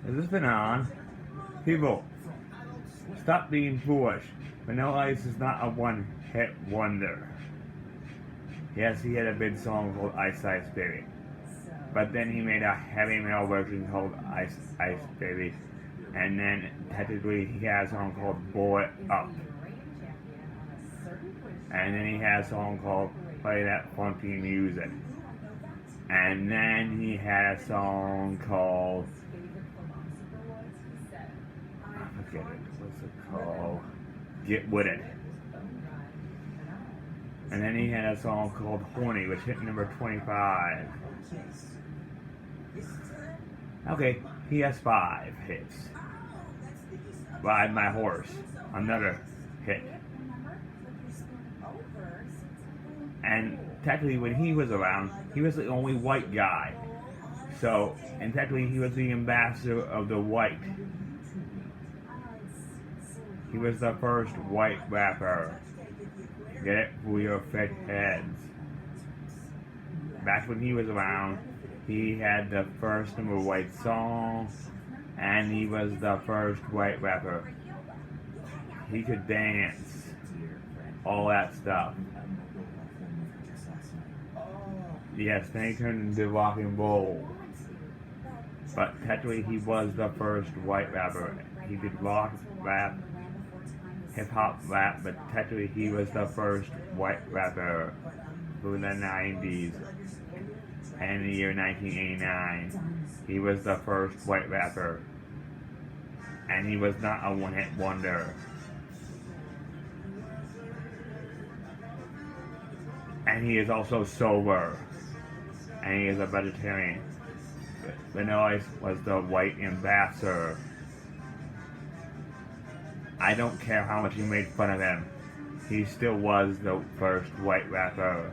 Has this been on? People, stop being foolish. Vanilla Ice is not a one-hit wonder. Yes, he had a big song called Ice Ice Baby. But then he made a heavy metal version called Ice Ice Baby. And then technically he had a song called Blow It Up. And then he had a song called Play That Funky Music. And then he had a song called, I forget it, what's it called? Get With It. And then he had a song called Horny, which hit number 25. Okay, he has 5 hits. Ride My Horse, another hit. And technically when he was around, he was the only white guy. So, and technically he was the ambassador of the white. He was the first white rapper. Get it for your thick heads. Back when he was around, he had the first number white song, and he was the first white rapper. He could dance, all that stuff. Yes, then he turned into rock and roll. But technically he was the first white rapper. He did rock, rap, hip-hop rap, but technically he was the first white rapper through the 90s. And in the year 1989, he was the first white rapper. And he was not a one-hit wonder. And he is also sober. And he is a vegetarian. Vanilla Ice was the white ambassador. I don't care how much you made fun of him. He still was the first white rapper.